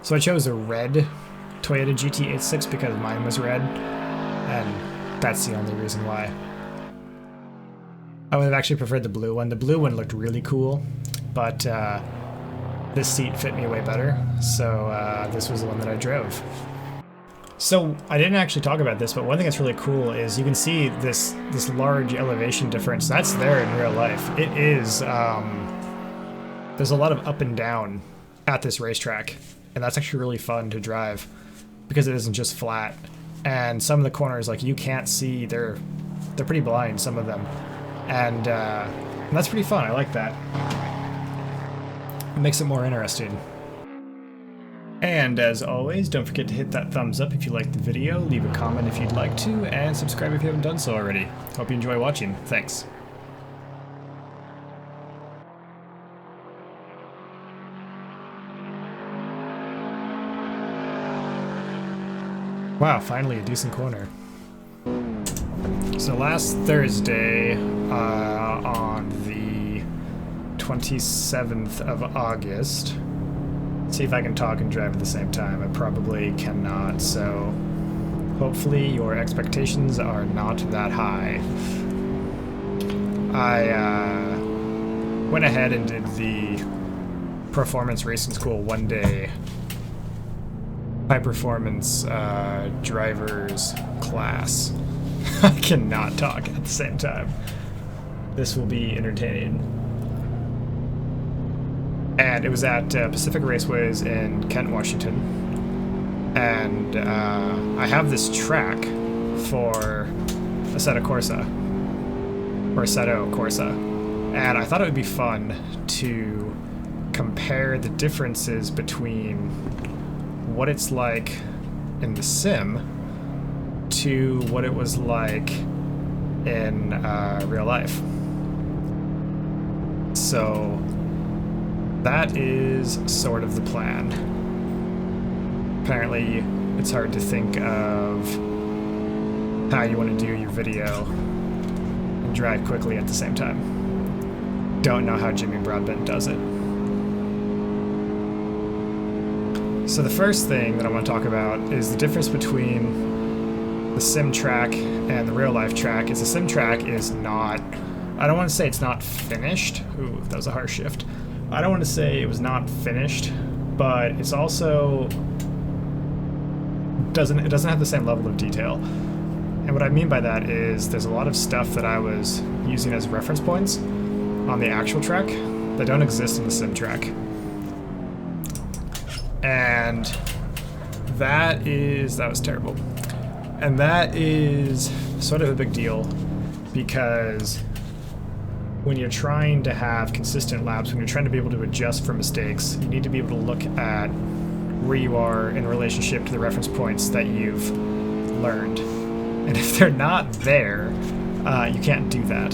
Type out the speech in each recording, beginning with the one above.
So I chose a red Toyota GT86 because mine was red, and that's the only reason why. I would have actually preferred the blue one. The blue one looked really cool, but this seat fit me way better, so this was the one that I drove. So I didn't actually talk about this, but one thing that's really cool is you can see this large elevation difference. That's there in real life. It is, there's a lot of up and down at this racetrack, and that's actually really fun to drive because it isn't just flat. And some of the corners, like, you can't see, they're pretty blind, some of them. And that's pretty fun. I like that. It makes it more interesting. And as always, don't forget to hit that thumbs up if you liked the video, leave a comment if you'd like to, and subscribe if you haven't done so already. Hope you enjoy watching. Thanks. Wow, finally a decent corner. So last Thursday, on the 27th of August, see if I can talk and drive at the same time. I probably cannot, so hopefully your expectations are not that high. I went ahead and did the ProFormance Racing School one-day high-performance drivers class. I cannot talk at the same time. This will be entertaining. And it was at Pacific Raceways in Kent, Washington. And I have this track for Assetto Corsa, or Assetto Corsa. And I thought it would be fun to compare the differences between what it's like in the sim to what it was like in real life. So that is sort of the plan. Apparently, it's hard to think of how you want to do your video and drive quickly at the same time. Don't know how Jimmy Broadbent does it. So the first thing that I want to talk about is the difference between the sim track and the real life track. Is the sim track is not, I don't want to say it's not finished. Ooh, that was a harsh shift. I don't want to say it was not finished, but it's also doesn't have the same level of detail. And what I mean by that is there's a lot of stuff that I was using as reference points on the actual track that don't exist in the sim track. And that was terrible. And that is sort of a big deal because when you're trying to have consistent laps, when you're trying to be able to adjust for mistakes, you need to be able to look at where you are in relationship to the reference points that you've learned. And if they're not there, you can't do that.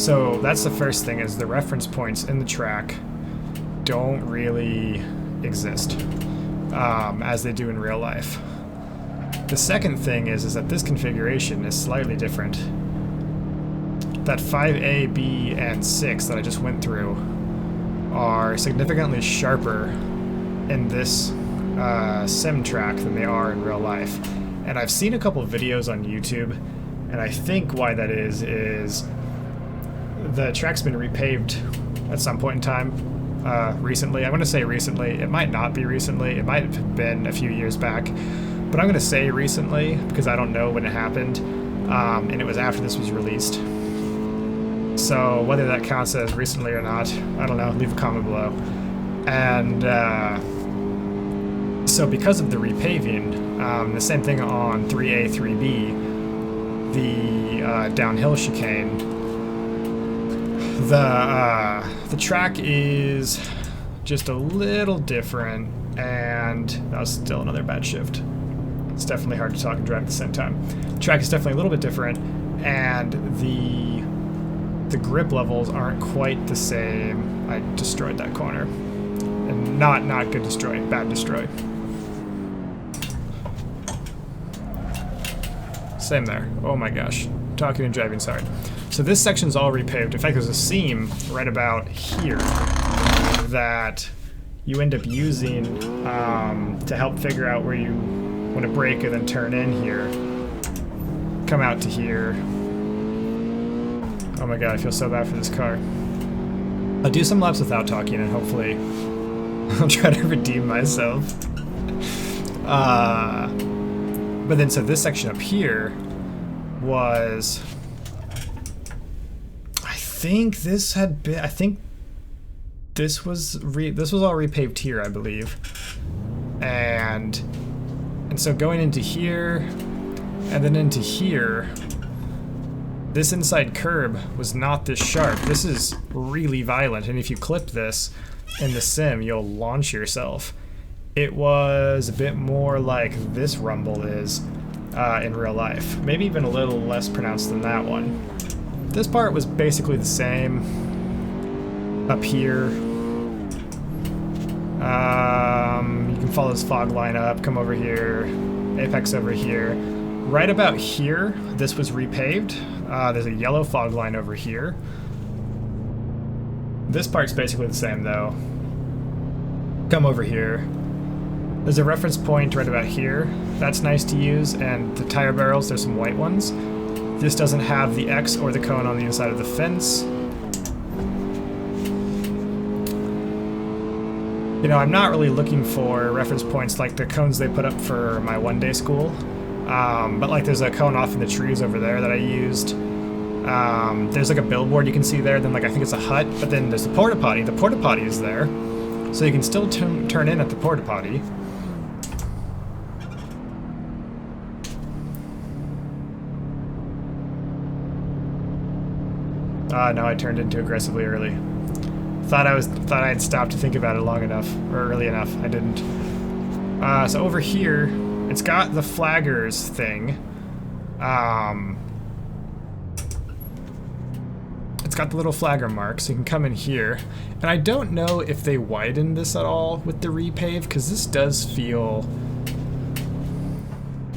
So that's the first thing, is the reference points in the track don't really exist as they do in real life. The second thing is that this configuration is slightly different. That 5A, B, and 6 that I just went through are significantly sharper in this sim track than they are in real life. And I've seen a couple of videos on YouTube, and I think why that is the track's been repaved at some point in time recently. I'm going to say recently. It might not be recently. It might have been a few years back. But I'm going to say recently because I don't know when it happened, and it was after this was released. So whether that counts as recently or not, I don't know. Leave a comment below. And so because of the repaving, the same thing on 3A, 3B, the downhill chicane, the track is just a little different, and that was still another bad shift. It's definitely hard to talk and drive at the same time. The track is definitely a little bit different, and the grip levels aren't quite the same. I destroyed that corner. And not good destroy, bad destroy. Same there. Oh my gosh. Talking and driving's hard. So this section's all repaved. In fact, there's a seam right about here that you end up using to help figure out where you want to brake and then turn in here. Come out to here. Oh my god, I feel so bad for this car. I'll do some laps without talking and hopefully I'll try to redeem myself. But then so this section up here was, I think this had been, I think this was all repaved here, I believe. And so going into here and then into here, this inside curb was not this sharp. This is really violent, and if you clip this in the sim, you'll launch yourself. It was a bit more like this rumble is in real life. Maybe even a little less pronounced than that one. This part was basically the same. Up here. You can follow this fog line up, come over here, apex over here. Right about here, this was repaved. There's a yellow fog line over here. This part's basically the same though. Come over here. There's a reference point right about here. That's nice to use, and the tire barrels, there's some white ones. This doesn't have the X or the cone on the inside of the fence. You know, I'm not really looking for reference points like the cones they put up for my one-day school. But like there's a cone off in the trees over there that I used. There's like a billboard you can see there, then like I think it's a hut, but then there's the porta potty. The porta potty is there, so you can still turn in at the porta potty. No, I turned in too aggressively early. Thought I had stopped to think about it long enough, or early enough. I didn't. So over here, it's got the flaggers thing. It's got the little flagger mark, so you can come in here. And I don't know if they widened this at all with the repave, because this does feel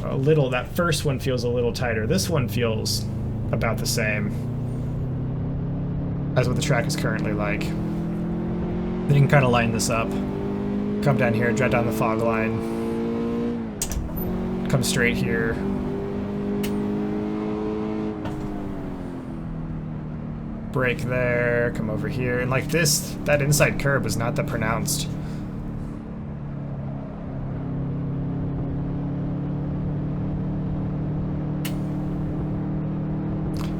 a little, that first one feels a little tighter. This one feels about the same as what the track is currently like. Then you can kind of line this up. Come down here, drive down the fog line. Come straight here. Brake there, come over here. And like this, that inside curb was not that pronounced.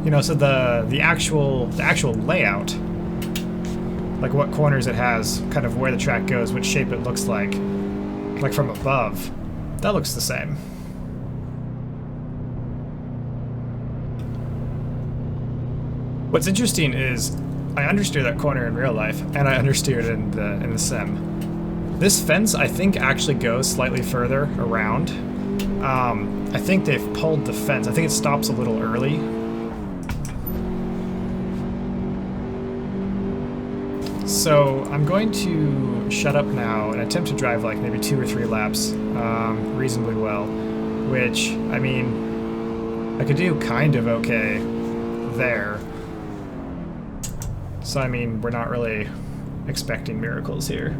You know, so the actual layout, like what corners it has, kind of where the track goes, which shape it looks like from above, that looks the same. What's interesting is I understeer that corner in real life, and I understeer it in the sim. This fence, I think, actually goes slightly further around. I think they've pulled the fence. I think it stops a little early. So I'm going to shut up now and attempt to drive like maybe 2 or 3 laps reasonably well, which, I mean, I could do kind of okay there. So, I mean, we're not really expecting miracles here.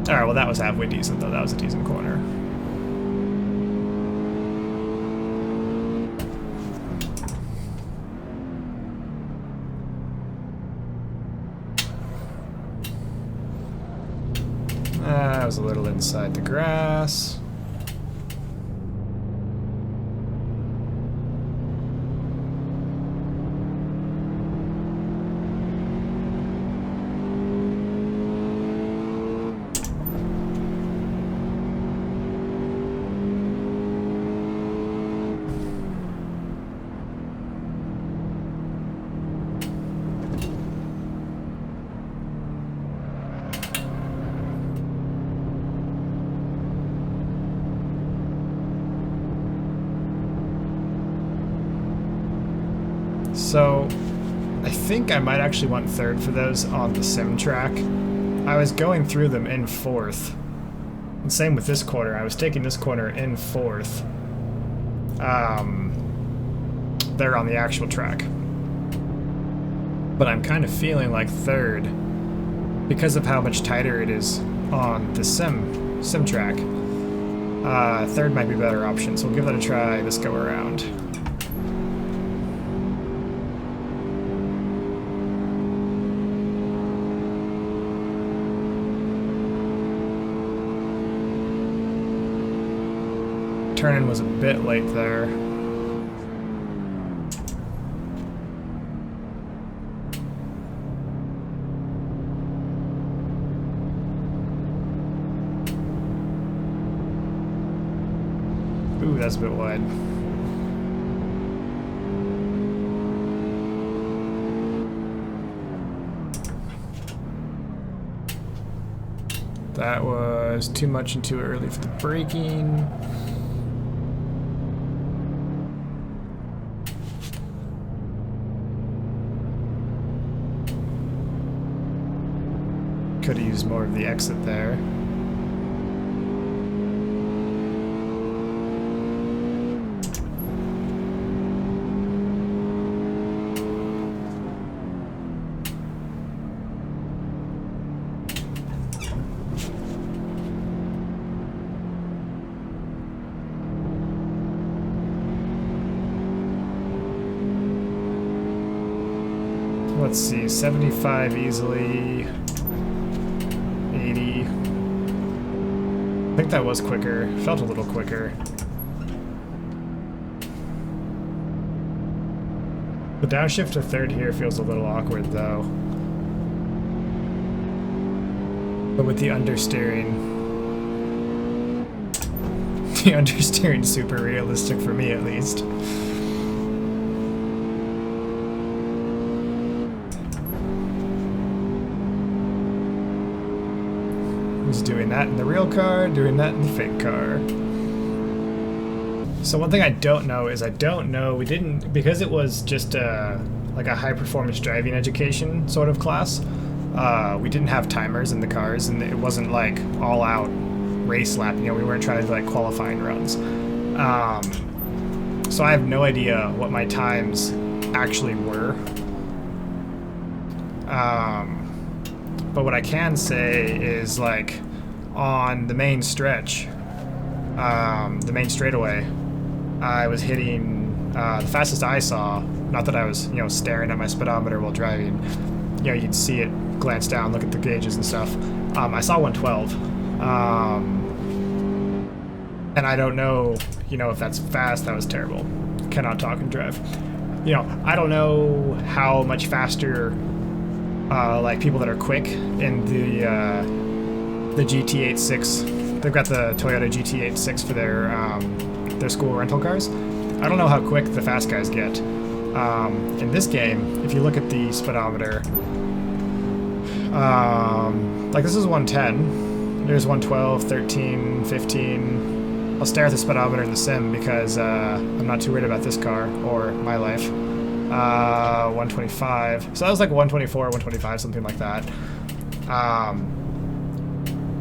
Alright, well that was halfway decent though. That was a decent corner. I was a little inside the grass. So, I think I might actually want 3rd for those on the sim track. I was going through them in 4th. And same with this corner. I was taking this corner in 4th. There on the actual track. but I'm kind of feeling like third because of how much tighter it is on the sim track. Third might be a better option, so we'll give that a try this go around. Turn-in was a bit late there. Ooh, that's a bit wide. That was too much and too early for the braking. Could have used more of the exit there. Let's see, 75 easily. 80. I think that was quicker. Felt a little quicker. The downshift to third here feels a little awkward though. But with the understeering, the understeering's super realistic for me at least. He's doing that in the real car, doing that in the fake car. So one thing I don't know is we didn't, because it was just like a high performance driving education sort of class, we didn't have timers in the cars, and it wasn't like all out race lap, you know, we weren't trying to like qualifying runs. So I have no idea what my times actually were. But what I can say is, like, on the main stretch, the main straightaway, I was hitting the fastest I saw. Not that I was, you know, staring at my speedometer while driving. You know, you'd see it, glance down, look at the gauges and stuff. I saw 112. And I don't know, you know, if that's fast. That was terrible. Cannot talk and drive. You know, I don't know how much faster like people that are quick in the GT86. They've got the Toyota GT86 for their school rental cars. I don't know how quick the fast guys get. In this game, if you look at the speedometer, like this is 110. There's 112, 13, 15. I'll stare at the speedometer in the sim because I'm not too worried about this car or my life. 125. So that was like 124, 125, something like that.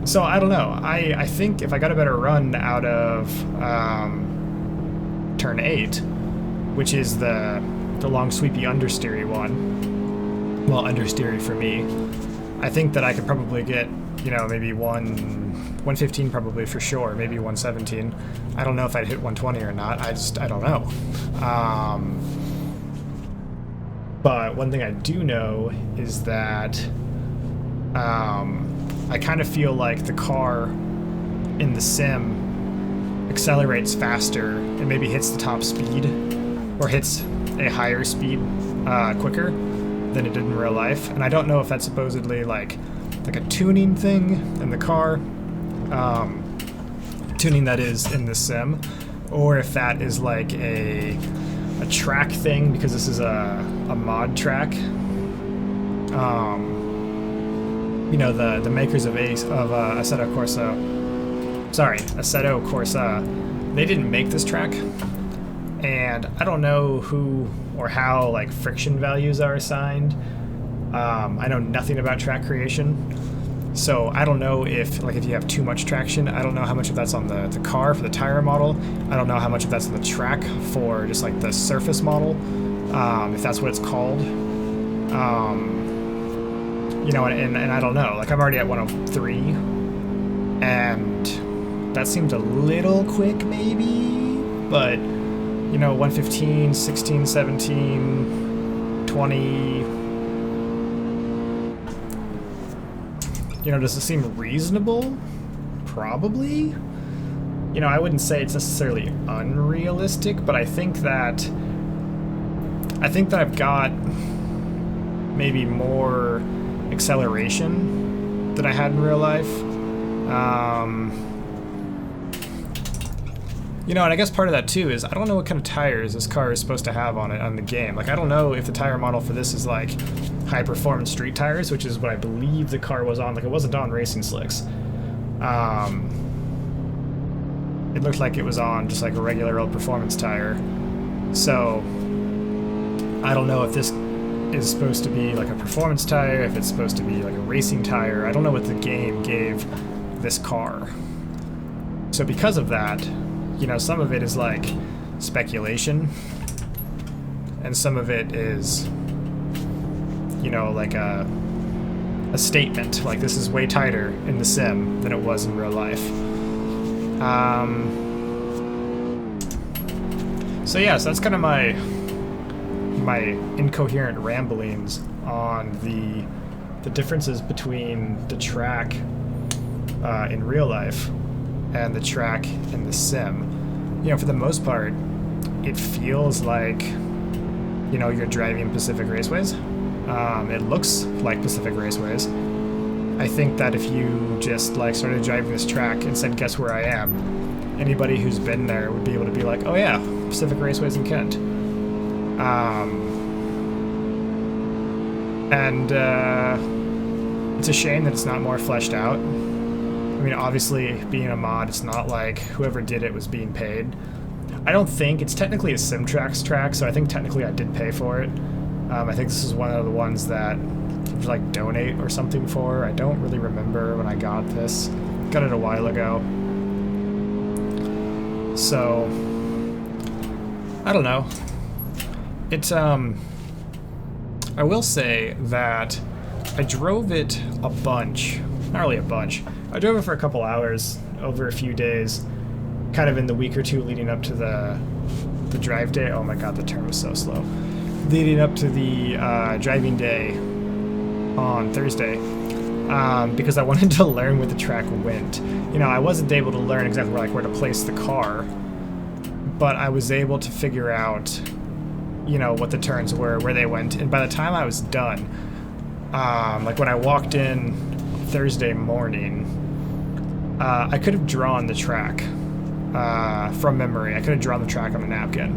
So I don't know. I think if I got a better run out of turn 8, which is the long sweepy understeery one, well, understeery for me, I think that I could probably get, you know, maybe 115 probably for sure, maybe 117. I don't know if I'd hit 120 or not. I don't know. But one thing I do know is that I kind of feel like the car in the sim accelerates faster and maybe hits the top speed or hits a higher speed quicker than it did in real life. And I don't know if that's supposedly like a tuning thing in the car, tuning that is in the sim, or if that is like a track thing, because this is a mod track. You know, the makers of Assetto Corsa, they didn't make this track, and I don't know who or how like friction values are assigned. I know nothing about track creation, so I don't know if you have too much traction. I don't know how much of that's on the car for the tire model. I don't know how much of that's on the track for just like the surface model, if that's what it's called. You know, and I don't know, like I'm already at 103, and that seems a little quick maybe, but you know, 115, 16, 17, 20, you know, does it seem reasonable? Probably. You know, I wouldn't say it's necessarily unrealistic, but I think that I've got maybe more acceleration than I had in real life. You know, and I guess part of that too is I don't know what kind of tires this car is supposed to have on it on the game. Like, I don't know if the tire model for this is like high performance street tires, which is what I believe the car was on. Like, it wasn't on racing slicks. It looked like it was on just like a regular old performance tire. So I don't know if this is supposed to be like a performance tire, if it's supposed to be like a racing tire. I don't know what the game gave this car. So because of that, you know, some of it is like speculation, and some of it is, you know, like a statement, like this is way tighter in the sim than it was in real life. So yeah, so that's kind of my incoherent ramblings on the differences between the track in real life and the track in the sim. You know, for the most part, it feels like, you know, you're driving Pacific Raceways. It looks like Pacific Raceways. I think that if you just like started driving this track and said, guess where I am, anybody who's been there would be able to be like, oh yeah, Pacific Raceways in Kent. It's a shame that it's not more fleshed out. I mean, obviously, being a mod, it's not like whoever did it was being paid. I don't think it's technically a SimTraxx track, so I think technically I did pay for it. I think this is one of the ones that you could, like, donate or something for. I don't really remember when I got this. Got it a while ago. So, I don't know. It's, I will say that I drove it a bunch. Not really a bunch. I drove it for a couple hours over a few days, kind of in the week or two leading up to the drive day. Oh my god, the turn was so slow. Leading up to the driving day on Thursday, because I wanted to learn where the track went. You know, I wasn't able to learn exactly where to place the car, but I was able to figure out, you know, what the turns were, where they went, and by the time I was done, like when I walked in Thursday morning, I could have drawn the track from memory. I could have drawn the track on a napkin.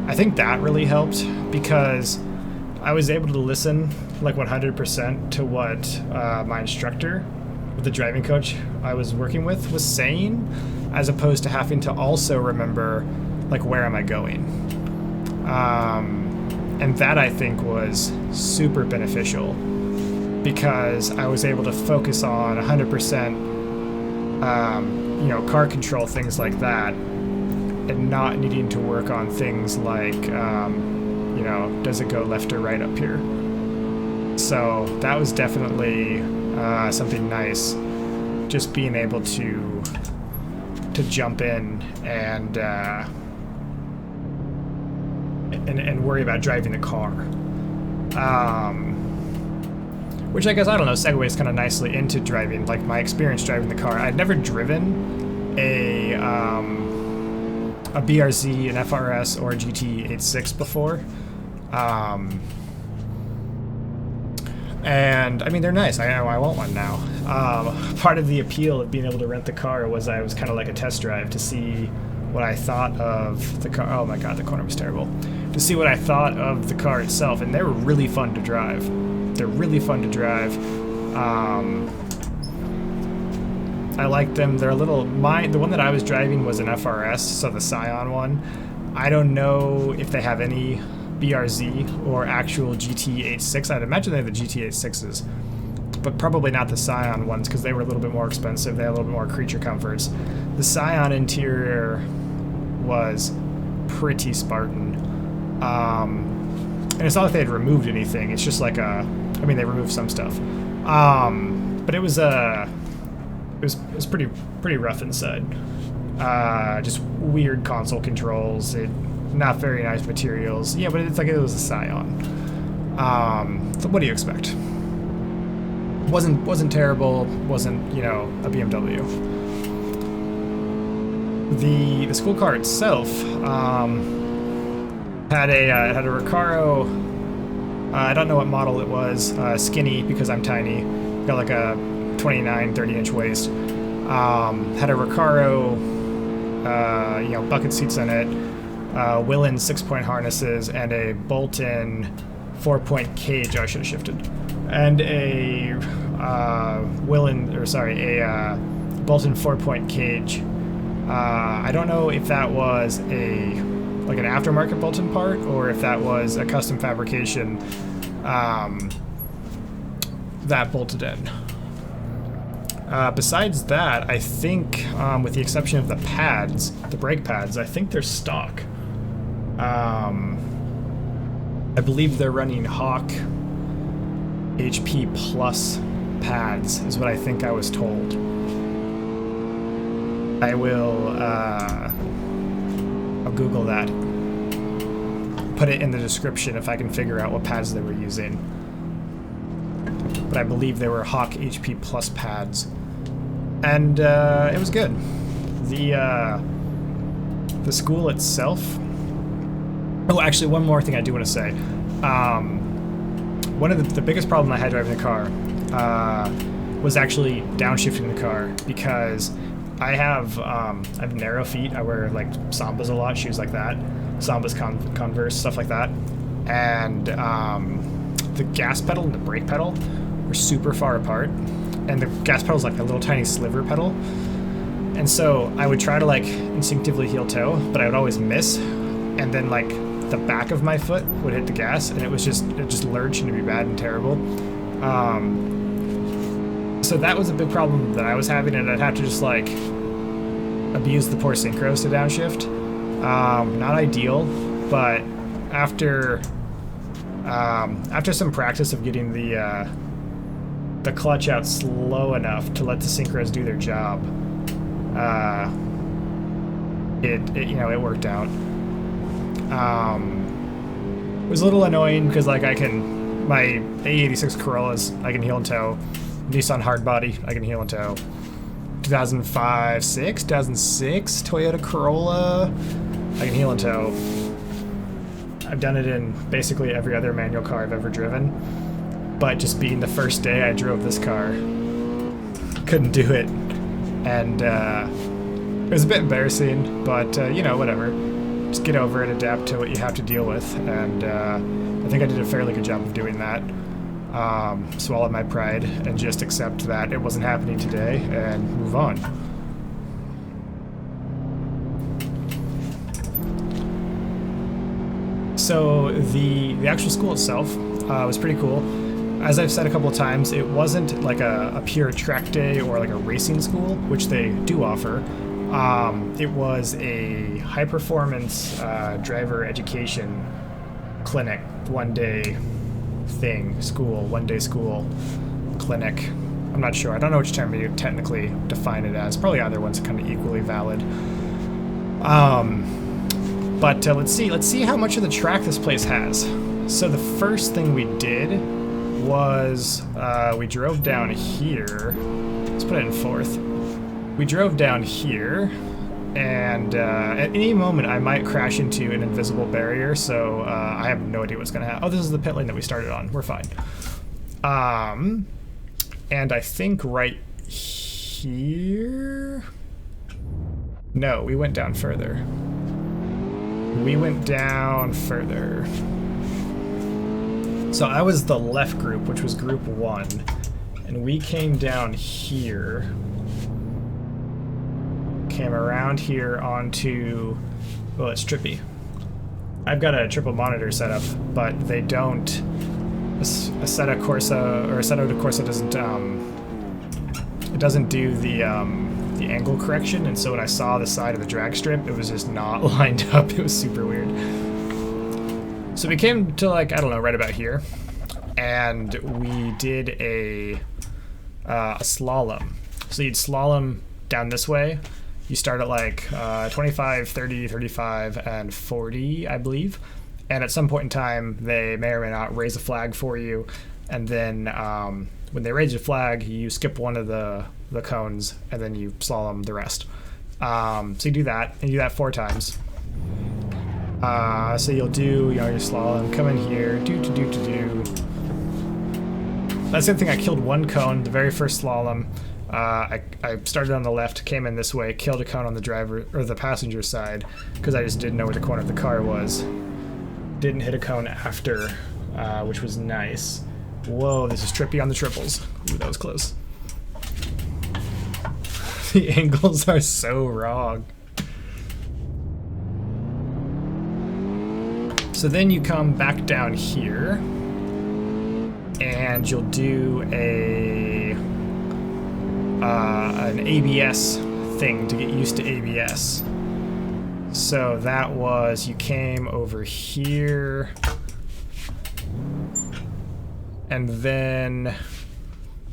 I think that really helped because I was able to listen like 100% to what my instructor, the driving coach I was working with, was saying, as opposed to having to also remember like where am I going. And that I think was super beneficial because I was able to focus on 100%, you know, car control, things like that, and not needing to work on things like, you know, does it go left or right up here? So that was definitely something nice, just being able to jump in and worry about driving the car. Which I guess, I don't know, segues kind of nicely into driving, like my experience driving the car. I'd never driven a BRZ, an FRS, or a GT86 before. And I mean, they're nice. I want one now. Part of the appeal of being able to rent the car was I was kind of like a test drive to see what I thought of the car. Oh my god, the corner was terrible. To see what I thought of the car itself, and they were really fun to drive. They're really fun to drive. I like them. They're a little... the one that I was driving was an FRS, so the Scion one. I don't know if they have any BRZ or actual GT86. I'd imagine they have the GT86s, but probably not the Scion ones because they were a little bit more expensive. They had a little bit more creature comforts. The Scion interior was pretty Spartan. And it's not like they had removed anything. It's just like I mean, they removed some stuff. But it was pretty rough inside. Just weird console controls. Not very nice materials. Yeah, but it's like it was a Scion. So what do you expect? Wasn't terrible. Wasn't, you know, a BMW. The school car itself had a Recaro. I don't know what model it was. Skinny because I'm tiny. Got like a 29, 30-inch waist. Had a Recaro, you know, bucket seats in it. Willen 6-point harnesses and a bolt-in 4-point cage. I should have shifted. And a bolt-in 4-point cage. I don't know if that was like an aftermarket bolt-in part or if that was a custom fabrication that bolted in. Besides that, I think, with the exception of the pads, the brake pads, I think they're stock. I believe they're running Hawk HP Plus pads, is what I think I was told. I will, I'll Google that. Put it in the description if I can figure out what pads they were using. But I believe they were Hawk HP Plus pads. And it was good. The school itself... Oh, actually, one more thing I do want to say. One of the biggest problem I had driving the car was actually downshifting the car, because I have narrow feet. I wear like Sambas a lot, shoes like that, Sambas, Converse, stuff like that, and the gas pedal and the brake pedal were super far apart, and the gas pedal is like a little tiny sliver pedal, and so I would try to like instinctively heel toe, but I would always miss, and then like the back of my foot would hit the gas, and it just lurched and it'd be bad and terrible. So that was a big problem that I was having, and I'd have to just like abuse the poor synchros to downshift. Not ideal, but after some practice of getting the clutch out slow enough to let the synchros do their job, it worked out. It was a little annoying because like my A86 Corollas I can heel and tow, Nissan Hardbody I can heel and tow, 2006 Toyota Corolla I can heel and tow. I've done it in basically every other manual car I've ever driven, but just being the first day I drove this car, couldn't do it, and it was a bit embarrassing, but you know, whatever. Just get over it, adapt to what you have to deal with, and I think I did a fairly good job of doing that. Swallow my pride and just accept that it wasn't happening today and move on. So the actual school itself was pretty cool. As I've said a couple of times, it wasn't like a pure track day or like a racing school, which they do offer. It was a high-performance driver education clinic, one-day school, clinic. I'm not sure. I don't know which term you technically define it as. Probably either one's kind of equally valid. But let's see how much of the track this place has. So the first thing we did was we drove down here. Let's put it in fourth. We drove down here, and at any moment I might crash into an invisible barrier, so I have no idea what's going to happen. Oh, this is the pit lane that we started on. We're fine. And I think right here... No, we went down further. So I was the left group, which was group 1, and we came down here. Came around here onto, well, it's trippy. I've got a triple monitor setup, but they don't. Assetto Corsa or Assetto de Corsa doesn't do the angle correction, and so when I saw the side of the drag strip, it was just not lined up. It was super weird. So we came to like, I don't know, right about here, and we did a slalom. So you'd slalom down this way. You start at like 25, 30, 35, and 40, I believe. And at some point in time, they may or may not raise a flag for you. And then when they raise your flag, you skip one of the cones, and then you slalom the rest. So you do that, and you do that 4 times. So you'll do, your slalom, come in here, do. That's the thing, I killed 1 cone, the very first slalom. I started on the left, came in this way, killed a cone on the driver or the passenger side because I just didn't know where the corner of the car was. Didn't hit a cone after, which was nice. Whoa, this is trippy on the triples. Ooh, that was close. The angles are so wrong. So then you come back down here, and you'll do an ABS thing to get used to ABS. So that was, you came over here, and then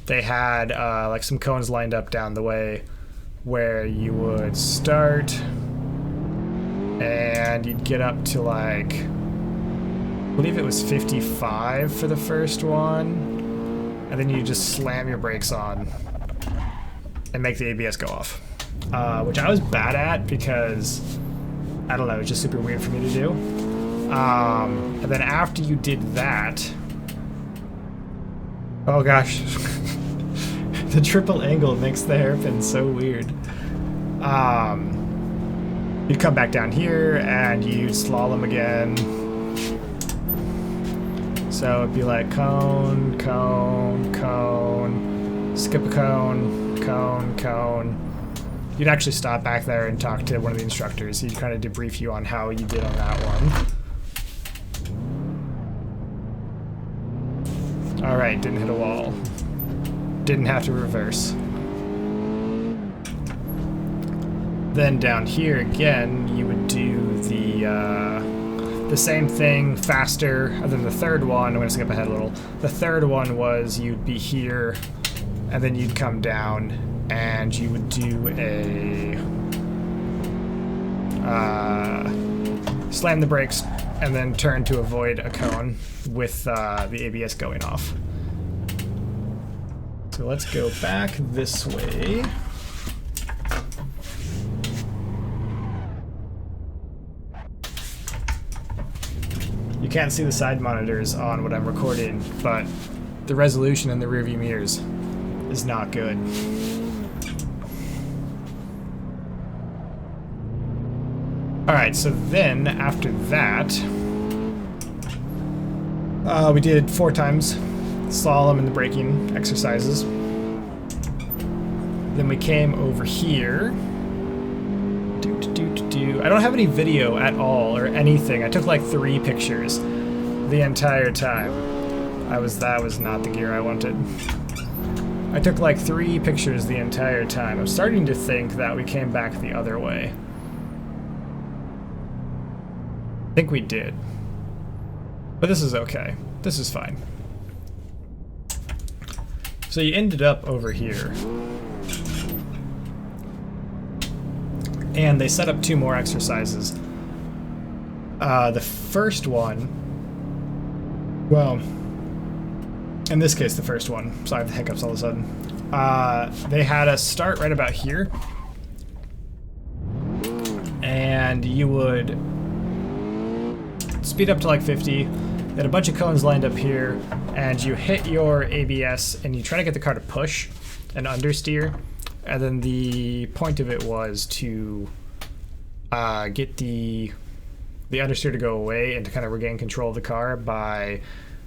they had like some cones lined up down the way where you would start and you'd get up to like, I believe it was 55 for the first one, and then you just slam your brakes on and make the ABS go off, which I was bad at because, I don't know, it's just super weird for me to do. And then after you did that, oh gosh, the triple angle makes the hairpin so weird. You come back down here and you slalom again. So it'd be like cone, cone, cone, skip a cone, cone, cone. You'd actually stop back there and talk to one of the instructors. He'd kind of debrief you on how you did on that one. All right, didn't hit a wall. Didn't have to reverse. Then down here again, you would do the same thing faster. And then the third one, I'm gonna skip ahead a little. The third one was you'd be here, and then you'd come down, and you would do a slam the brakes, and then turn to avoid a cone with the ABS going off. So let's go back this way. You can't see the side monitors on what I'm recording, but the resolution in the rearview mirrors is not good. Alright, so then after that, we did 4 times slalom and the braking exercises. Then we came over here. I don't have any video at all or anything. I took like 3 pictures the entire time. That was not the gear I wanted. I took like 3 pictures the entire time. I'm starting to think that we came back the other way. I think we did. But this is okay. This is fine. So you ended up over here. And they set up 2 more exercises. The first one, well, in this case, the first one. So I have the hiccups all of a sudden. They had us start right about here. And you would speed up to like 50. They had a bunch of cones lined up here. And you hit your ABS and you try to get the car to push and understeer. And then the point of it was to get the understeer to go away and to kind of regain control of the car by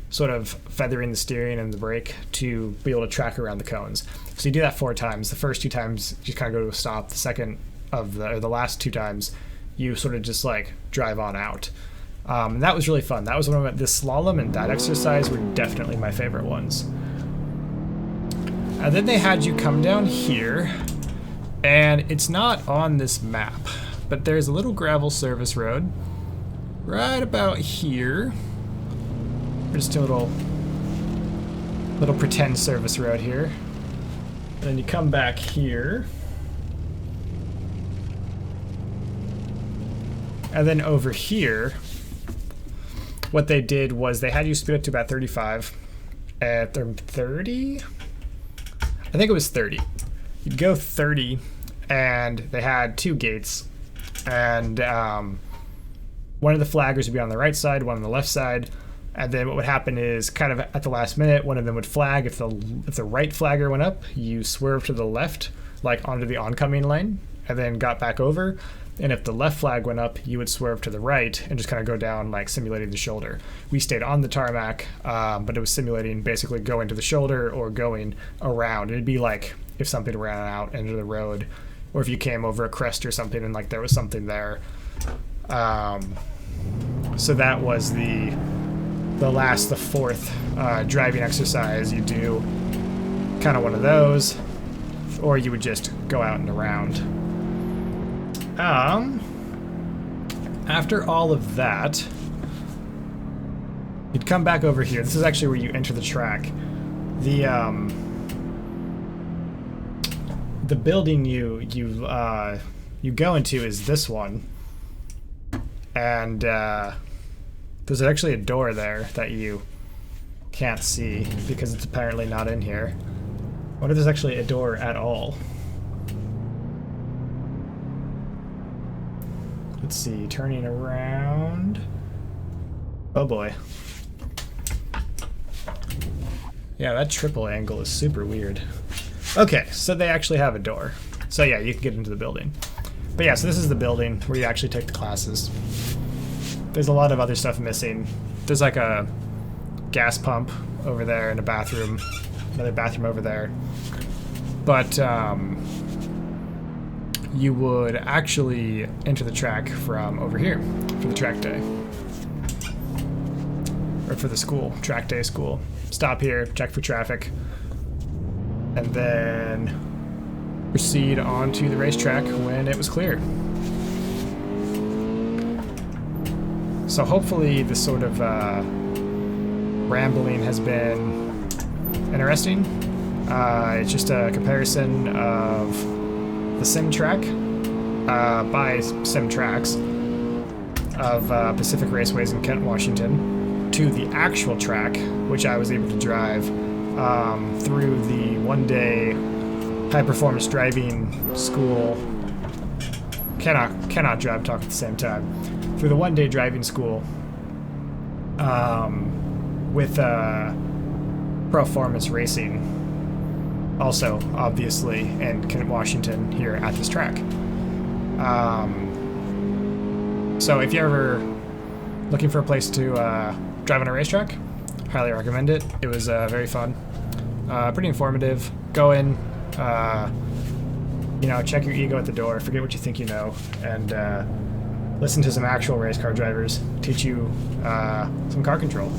sort of feathering the steering and the brake to be able to track around the cones. So you do that 4 times. The first 2 times you kind of go to a stop. The last 2 times you sort of just like drive on out. And that was really fun. That was one of this slalom and that exercise were definitely my favorite ones. And then they had you come down here, and it's not on this map, but there's a little gravel service road, right about here. We're just a little pretend service road here. And then you come back here. And then over here, what they did was they had you speed up to about 35. At 30? I think it was 30. You'd go 30, and they had 2 gates. And one of the flaggers would be on the right side, one on the left side. And then what would happen is, kind of at the last minute, one of them would flag. If the right flagger went up, you swerve to the left, like onto the oncoming lane, and then got back over. And if the left flag went up, you would swerve to the right and just kind of go down, like simulating the shoulder. We stayed on the tarmac, but it was simulating basically going to the shoulder or going around. It'd be like if something ran out into the road, or if you came over a crest or something and like there was something there. So that was the fourth driving exercise. You do kind of one of those, or you would just go out and around. After all of that, you'd come back over here. This is actually where you enter the track. The building you go into is this one, and there's actually a door there that you can't see because it's apparently not in here. I wonder if there's actually a door at all. Let's see, turning around. Oh boy. Yeah, that triple angle is super weird. Okay, so they actually have a door. So yeah, you can get into the building. But yeah, so this is the building where you actually take the classes. There's a lot of other stuff missing. There's like a gas pump over there and a bathroom, another bathroom over there. But you would actually enter the track from over here for the track day. Or for the school, track day school. Stop here, check for traffic, and then proceed onto the racetrack when it was clear. So hopefully this sort of rambling has been interesting. It's just a comparison of the SimTraxx by SimTraxx of Pacific Raceways in Kent, Washington, to the actual track, which I was able to drive through the one-day high-performance driving school. Cannot drive talk at the same time. Through the one-day driving school with ProFormance Racing. Also, obviously, in Kent, Washington, here at this track. So if you're ever looking for a place to drive on a racetrack, highly recommend it. It was very fun, pretty informative. Go in, check your ego at the door, forget what you think you know, and listen to some actual race car drivers teach you some car control.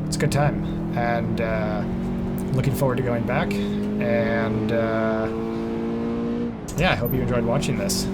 It's a good time, and looking forward to going back. And yeah, I hope you enjoyed watching this.